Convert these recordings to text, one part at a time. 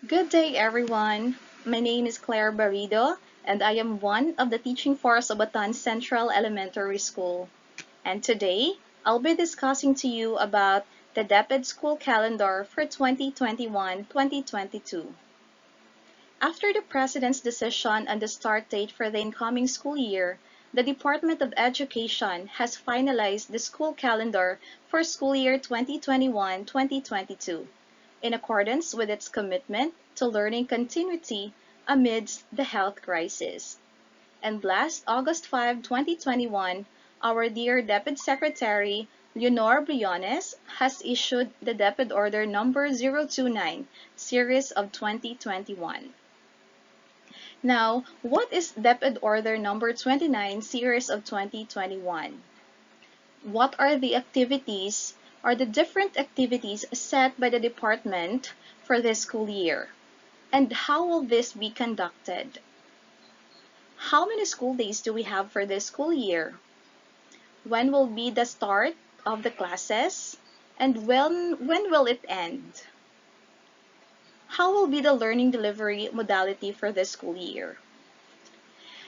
Good day, everyone. My name is Claire Barrido, and I am one of the teaching force of Batan Central Elementary School. And today, I'll be discussing to you about the Deped school calendar for 2021-2022. After the President's decision on the start date for the incoming school year, the Department of Education has finalized the school calendar for school year 2021-2022 in accordance with its commitment to learning continuity amidst the health crisis. And last August 5, 2021, our dear DepEd Secretary Leonor Briones has issued the DepEd Order number 029, series of 2021. Now, what is DepEd Order number 29, series of 2021? What are the activities or the different activities set by the department for this school year? And how will this be conducted? How many school days do we have for this school year? When will be the start of the classes? And when will it end? How will be the learning delivery modality for this school year?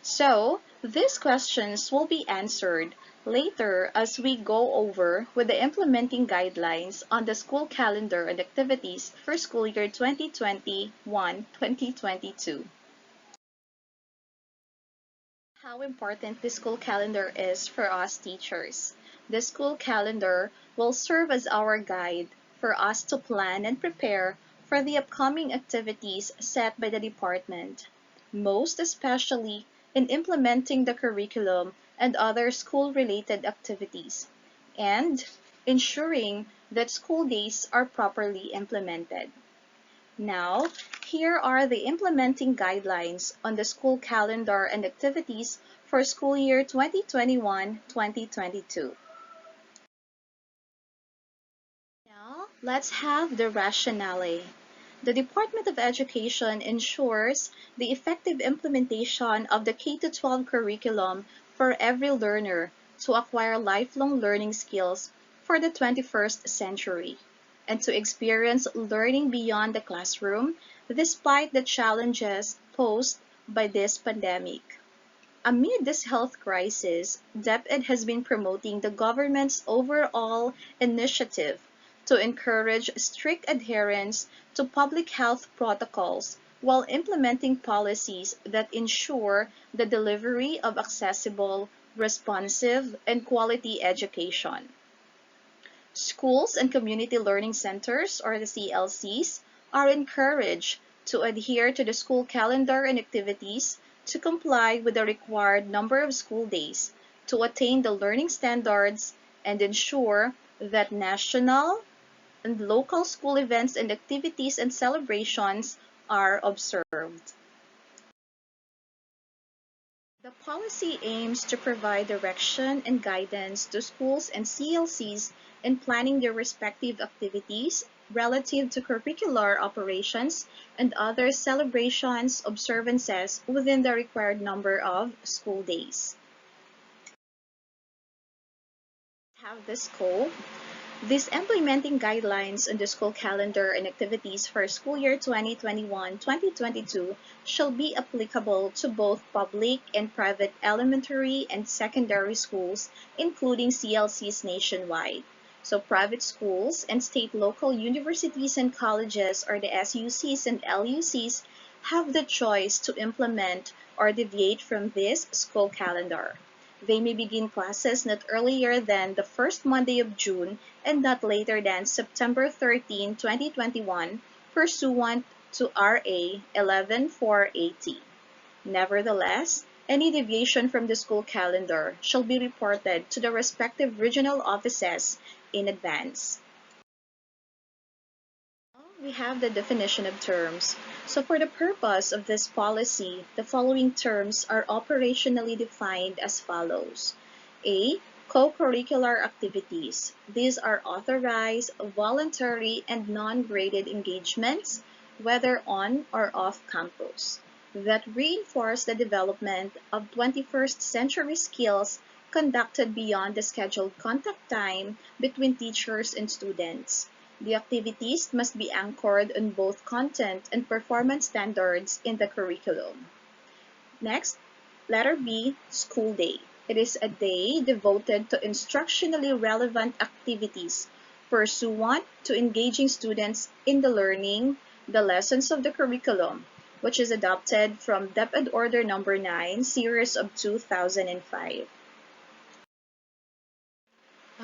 So, these questions will be answered later as we go over with the implementing guidelines on the school calendar and activities for school year 2021-2022. How important the school calendar is for us teachers. The school calendar will serve as our guide for us to plan and prepare for the upcoming activities set by the department, most especially in implementing the curriculum and other school-related activities, and ensuring that school days are properly implemented. Now, here are the implementing guidelines on the school calendar and activities for school year 2021-2022. Now, let's have the rationale. The Department of Education ensures the effective implementation of the K-12 curriculum for every learner to acquire lifelong learning skills for the 21st century and to experience learning beyond the classroom despite the challenges posed by this pandemic. Amid this health crisis, DepEd has been promoting the government's overall initiative to encourage strict adherence to public health protocols while implementing policies that ensure the delivery of accessible, responsive, and quality education. Schools and community learning centers, or the CLCs, are encouraged to adhere to the school calendar and activities to comply with the required number of school days to attain the learning standards and ensure that national and local school events and activities and celebrations are observed. The policy aims to provide direction and guidance to schools and CLCs in planning their respective activities relative to curricular operations and other celebrations observances within the required number of school days. Have the scope. These implementing guidelines on the school calendar and activities for school year 2021-2022 shall be applicable to both public and private elementary and secondary schools, including CLCs nationwide. So private schools and state local universities and colleges, or the SUCs and LUCs, have the choice to implement or deviate from this school calendar. They may begin classes not earlier than the first Monday of June and not later than September 13, 2021, pursuant to RA 11480. Nevertheless, any deviation from the school calendar shall be reported to the respective regional offices in advance. We have the definition of terms. So for the purpose of this policy, the following terms are operationally defined as follows. A. Co-curricular activities. These are authorized, voluntary, and non-graded engagements, whether on or off campus, that reinforce the development of 21st century skills conducted beyond the scheduled contact time between teachers and students. The activities must be anchored on both content and performance standards in the curriculum. Next, letter B, school day. It is a day devoted to instructionally relevant activities pursuant to engaging students in the learning, the lessons of the curriculum, which is adopted from Deped Order Number 9, series of 2005.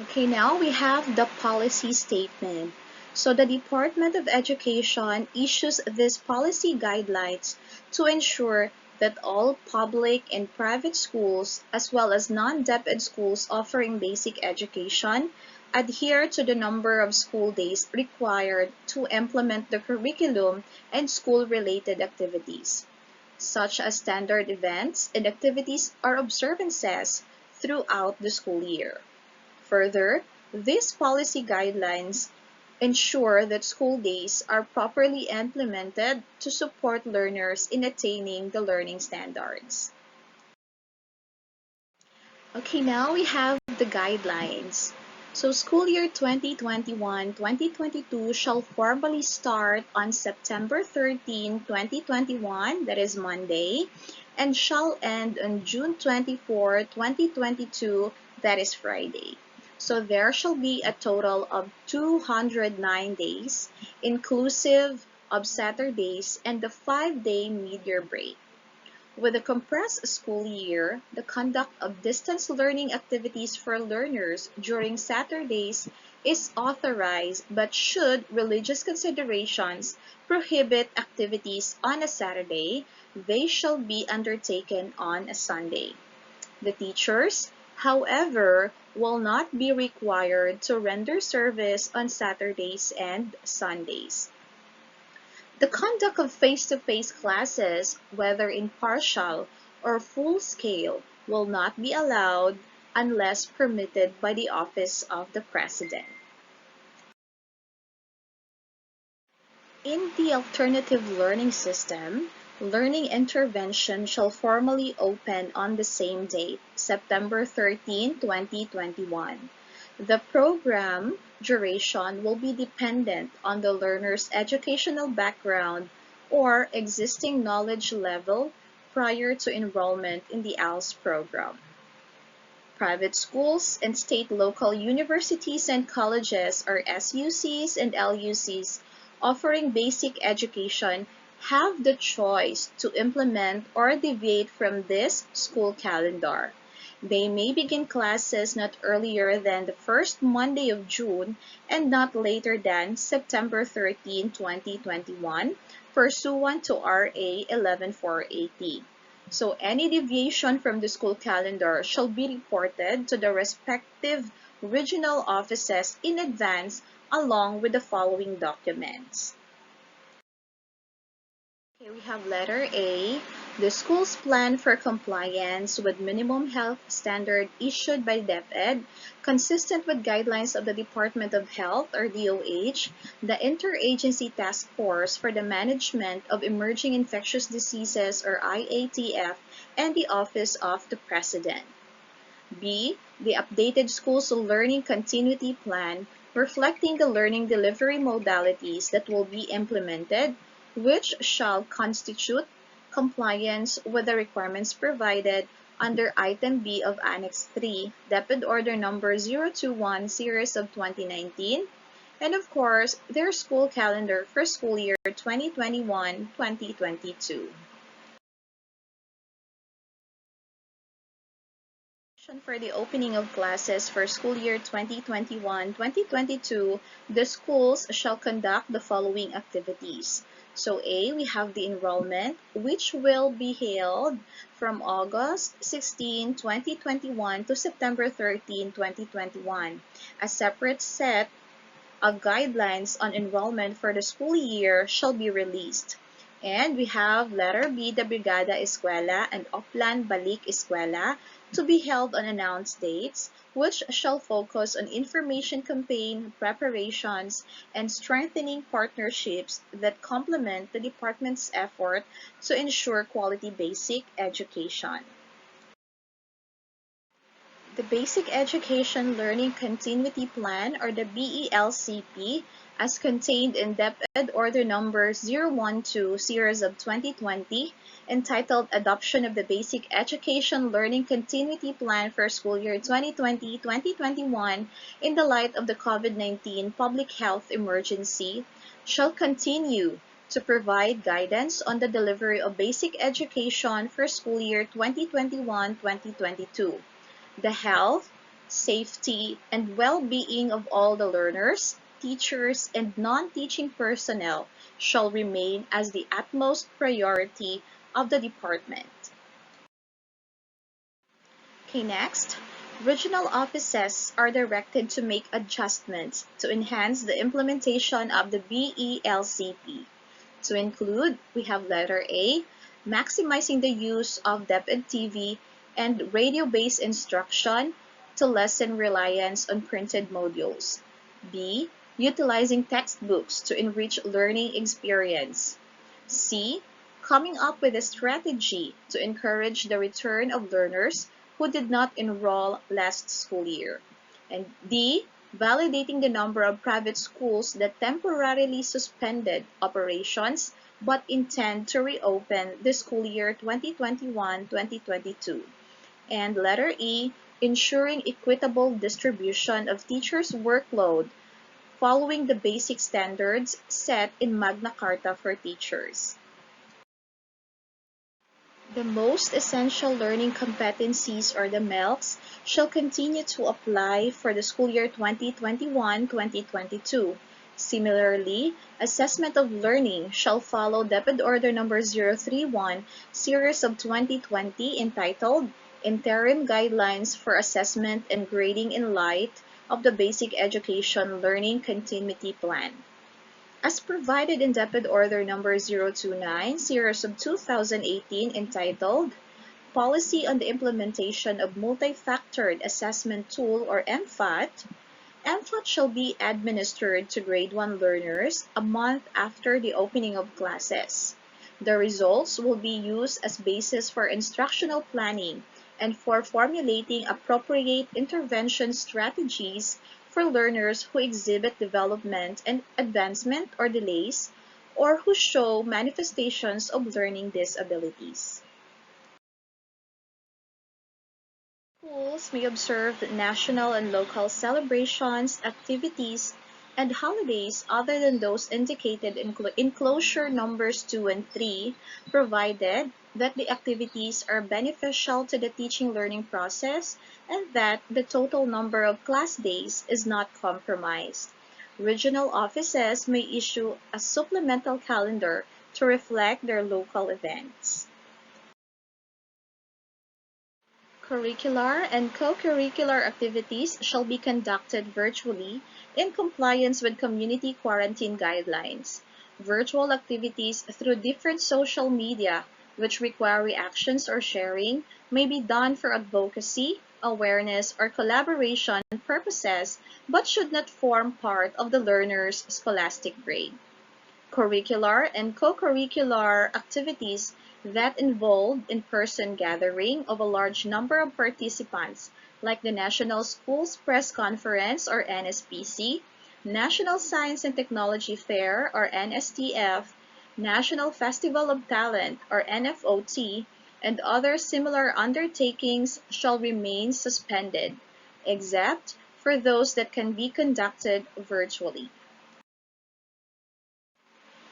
Okay, now we have the policy statement. So the Department of Education issues these policy guidelines to ensure that all public and private schools, as well as non-DepEd schools offering basic education, adhere to the number of school days required to implement the curriculum and school-related activities, such as standard events and activities or observances throughout the school year. Further, these policy guidelines ensure that school days are properly implemented to support learners in attaining the learning standards. Okay, now we have the guidelines. So school year 2021-2022 shall formally start on September 13, 2021, that is Monday, and shall end on June 24, 2022, that is Friday. So there shall be a total of 209 days, inclusive of Saturdays and the 5-day mid-year break. With a compressed school year, the conduct of distance learning activities for learners during Saturdays is authorized, but should religious considerations prohibit activities on a Saturday, they shall be undertaken on a Sunday. The teachers, however, will not be required to render service on Saturdays and Sundays. The conduct of face-to-face classes, whether in partial or full scale, will not be allowed unless permitted by the Office of the President. In the alternative learning system, learning intervention shall formally open on the same date, September 13, 2021. The program duration will be dependent on the learner's educational background or existing knowledge level prior to enrollment in the ALS program. Private schools and state local universities and colleges, or SUCs and LUCs, offering basic education have the choice to implement or deviate from this school calendar. They may begin classes not earlier than the first Monday of June and not later than September 13, 2021, pursuant to RA 11480. So any deviation from the school calendar shall be reported to the respective regional offices in advance along with the following documents. Okay, we have letter A, the school's plan for compliance with minimum health standard issued by Deped, consistent with guidelines of the Department of Health, or DOH, the Interagency Task Force for the Management of Emerging Infectious Diseases, or IATF, and the Office of the President. B, the updated school's learning continuity plan reflecting the learning delivery modalities that will be implemented, which shall constitute compliance with the requirements provided under Item B of Annex 3, Deped Order Number 021, Series of 2019, and of course, their school calendar for school year 2021-2022. For the opening of classes for school year 2021-2022, the schools shall conduct the following activities. So A, we have the enrollment, which will be held from August 16, 2021 to September 13, 2021. A separate set of guidelines on enrollment for the school year shall be released. And we have letter B, the Brigada Eskwela and Oplan Balik Eskwela to be held on announced dates, which shall focus on information campaign preparations and strengthening partnerships that complement the department's effort to ensure quality basic education. The Basic Education Learning Continuity Plan, or the BELCP, as contained in Deped Order Number 012 Series of 2020, entitled Adoption of the Basic Education Learning Continuity Plan for School Year 2020-2021 in the light of the COVID-19 public health emergency, shall continue to provide guidance on the delivery of basic education for school year 2021-2022. The health, safety, and well-being of all the learners, teachers, and non-teaching personnel shall remain as the utmost priority of the department. Okay, next. Regional offices are directed to make adjustments to enhance the implementation of the BELCP. To include, we have letter A, maximizing the use of Deped TV and radio-based instruction to lessen reliance on printed modules. B, utilizing textbooks to enrich learning experience. C, coming up with a strategy to encourage the return of learners who did not enroll last school year. And D, validating the number of private schools that temporarily suspended operations but intend to reopen the school year 2021-2022. And letter E, ensuring equitable distribution of teachers' workload following the basic standards set in Magna Carta for teachers. The most essential learning competencies, or the MELCs, shall continue to apply for the school year 2021-2022. Similarly, assessment of learning shall follow Deped Order Number 031, Series of 2020, entitled Interim Guidelines for Assessment and Grading in Light of the Basic Education Learning Continuity Plan. As provided in Deped Order Number 029, Series of 2018, entitled Policy on the Implementation of Multi-Factored Assessment Tool, or MFAT, MFAT shall be administered to grade 1 learners a month after the opening of classes. The results will be used as basis for instructional planning and for formulating appropriate intervention strategies for learners who exhibit development and advancement or delays, or who show manifestations of learning disabilities. Schools may observe national and local celebrations, activities, and holidays other than those indicated in closure numbers 2 and 3, provided that the activities are beneficial to the teaching learning process and that the total number of class days is not compromised. Regional offices may issue a supplemental calendar to reflect their local events. Curricular and co-curricular activities shall be conducted virtually in compliance with community quarantine guidelines. Virtual activities through different social media, which require reactions or sharing, may be done for advocacy, awareness, or collaboration purposes, but should not form part of the learner's scholastic grade. Curricular and co-curricular activities that involve in-person gathering of a large number of participants, like the National Schools Press Conference, or NSPC, National Science and Technology Fair, or NSTF, National Festival of Talent, or NFOT, and other similar undertakings shall remain suspended, except for those that can be conducted virtually.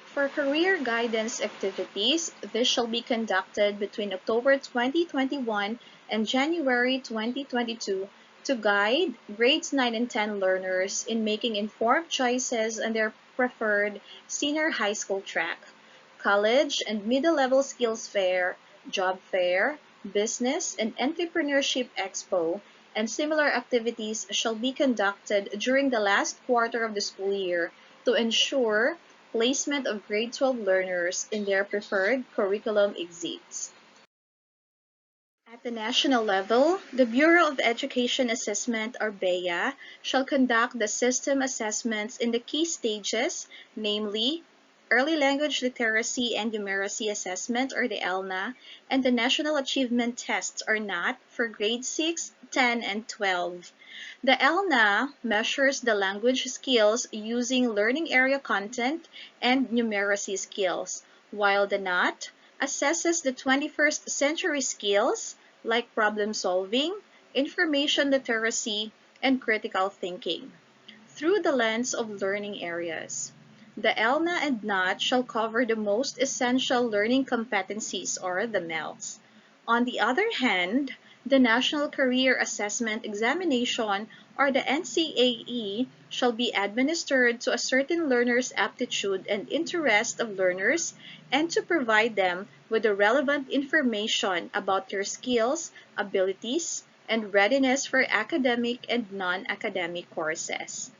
For career guidance activities, this shall be conducted between October 2021 and January 2022 to guide grades 9 and 10 learners in making informed choices on their preferred senior high school track. College and middle-level skills fair, job fair, business and entrepreneurship expo, and similar activities shall be conducted during the last quarter of the school year to ensure placement of grade 12 learners in their preferred curriculum exits. At the national level, the Bureau of Education Assessment, or BEA, shall conduct the system assessments in the key stages, namely Early Language Literacy and Numeracy Assessment, or the ELNA, and the National Achievement Tests, or NAT, for grade 6, 10, and 12. The ELNA measures the language skills using learning area content and numeracy skills, while the NAT assesses the 21st century skills like problem solving, information literacy, and critical thinking through the lens of learning areas. The ELNA and NAT shall cover the most essential learning competencies, or the MELs. On the other hand, the National Career Assessment Examination, or the NCAE, shall be administered to a certain learner's aptitude and interest of learners and to provide them with the relevant information about their skills, abilities, and readiness for academic and non-academic courses.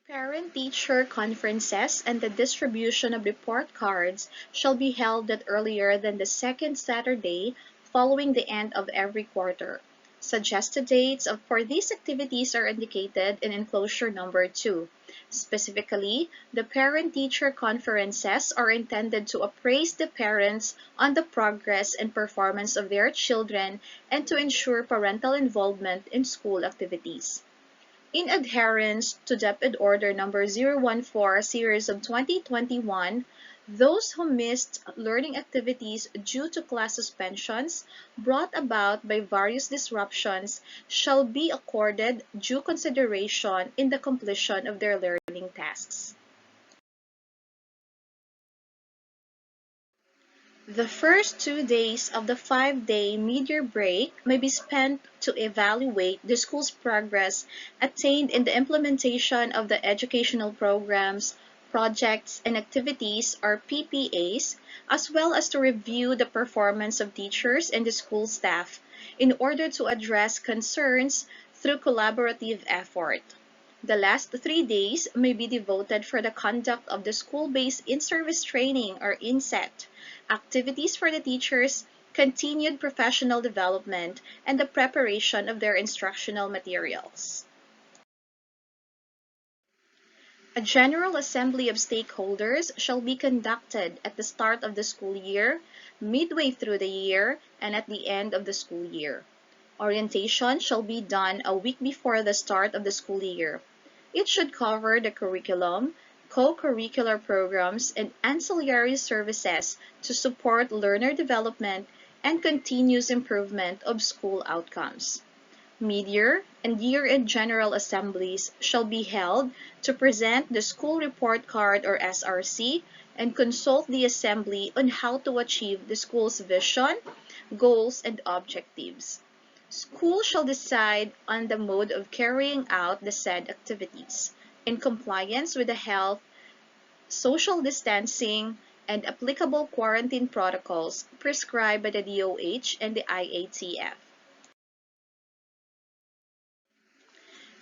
Parent-teacher conferences and the distribution of report cards shall be held not earlier than the second Saturday following the end of every quarter. Suggested dates for these activities are indicated in enclosure number 2. Specifically, the parent-teacher conferences are intended to appraise the parents on the progress and performance of their children and to ensure parental involvement in school activities. In adherence to Deped Order Number 014 Series of 2021, those who missed learning activities due to class suspensions brought about by various disruptions shall be accorded due consideration in the completion of their learning tasks. The first 2 days of the 5-day mid-year break may be spent to evaluate the school's progress attained in the implementation of the educational programs, projects, and activities, or PPAs, as well as to review the performance of teachers and the school staff in order to address concerns through collaborative effort. The last 3 days may be devoted for the conduct of the school-based in-service training, or INSET, activities for the teachers, continued professional development, and the preparation of their instructional materials. A general assembly of stakeholders shall be conducted at the start of the school year, midway through the year, and at the end of the school year. Orientation shall be done a week before the start of the school year. It should cover the curriculum, co-curricular programs, and ancillary services to support learner development and continuous improvement of school outcomes. Mid-year and year-end general assemblies shall be held to present the school report card, or SRC, and consult the assembly on how to achieve the school's vision, goals, and objectives. School shall decide on the mode of carrying out the said activities in compliance with the health, social distancing, and applicable quarantine protocols prescribed by the DOH and the IATF.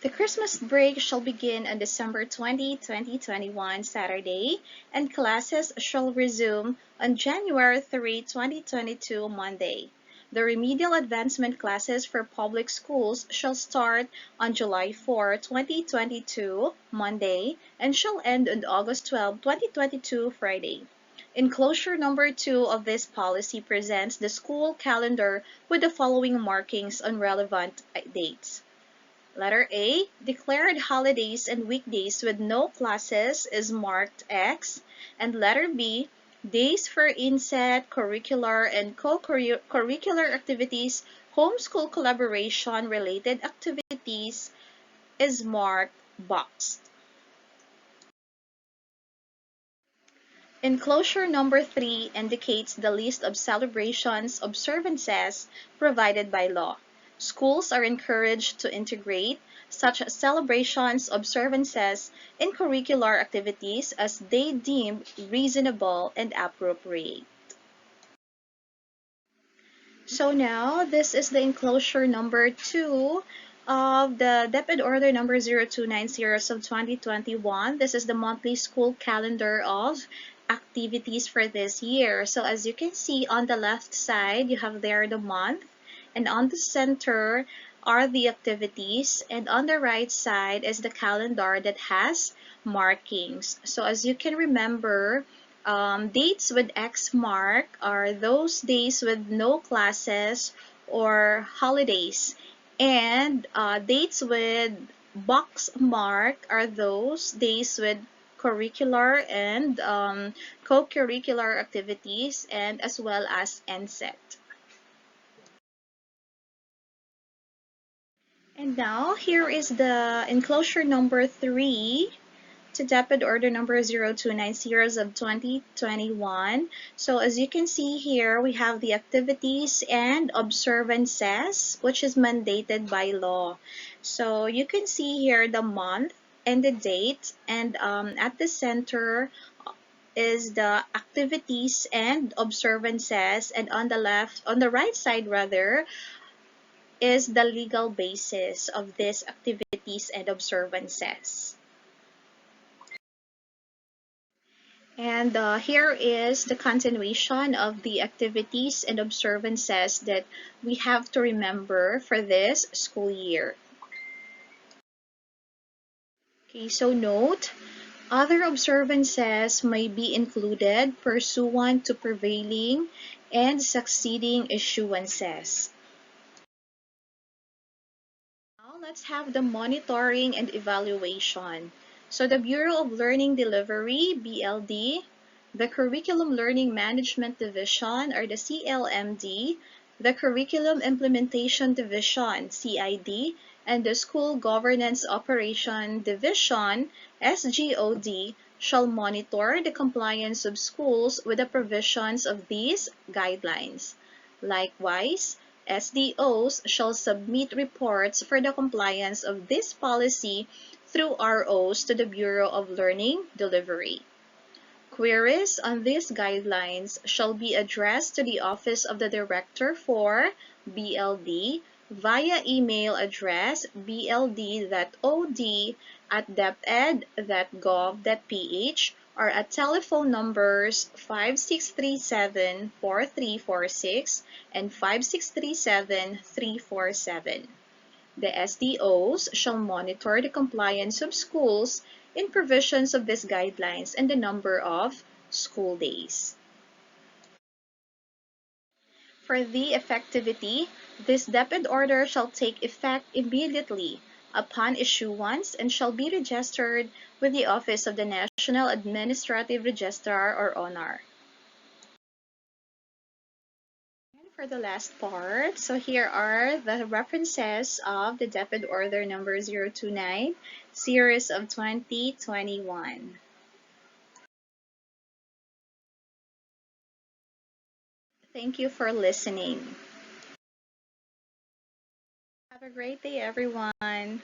The Christmas break shall begin on December 20, 2021, Saturday, and classes shall resume on January 3, 2022, Monday. The remedial advancement classes for public schools shall start on July 4, 2022, Monday, and shall end on August 12, 2022, Friday. Enclosure number 2 of this policy presents the school calendar with the following markings on relevant dates. Letter A, declared holidays and weekdays with no classes is marked X, and letter B, days for inset, curricular, and co-curricular activities, homeschool collaboration related activities is marked boxed. Enclosure number 3 indicates the list of celebrations observances provided by law. Schools are encouraged to integrate such celebrations observances in curricular activities as they deem reasonable and appropriate. So now, this is the enclosure number 2 of the Deped Order number 0290 of 2021. This is the monthly school calendar of activities for this year. So as you can see on the left side, you have there the month, and on the center are the activities, and on the right side is the calendar that has markings. So as you can remember, dates with X mark are those days with no classes or holidays. And dates with box mark are those days with curricular and co-curricular activities, and as well as NSET. And now here is the enclosure number 3 to Deped order number 0290 of 2021. So as you can see here, we have the activities and observances, which is mandated by law. So you can see here the month and the date, and at the center is the activities and observances, and on the left, on the right side rather, is the legal basis of these activities and observances. And here is the continuation of the activities and observances that we have to remember for this school year. Okay, so note, other observances may be included pursuant to prevailing and succeeding issuances. Now let's have the monitoring and evaluation. So the Bureau of Learning Delivery, BLD, the Curriculum Learning Management Division, or the CLMD, the Curriculum Implementation Division, CID, and the School Governance Operation Division, SGOD, shall monitor the compliance of schools with the provisions of these guidelines. Likewise, SDOs shall submit reports for the compliance of this policy through ROs to the Bureau of Learning Delivery. Queries on these guidelines shall be addressed to the Office of the Director for BLD via email address bld.od@deped.gov.ph or at telephone numbers 5637-4346 and 5637-347. The SDOs shall monitor the compliance of schools in provisions of these guidelines and the number of school days. For the effectivity, this Deped order shall take effect immediately upon issuance and shall be registered with the Office of the National Administrative Registrar or ONAR. For the last part, so here are the references of the Deped order number 029, series of 2021. Thank you for listening. Have a great day, everyone.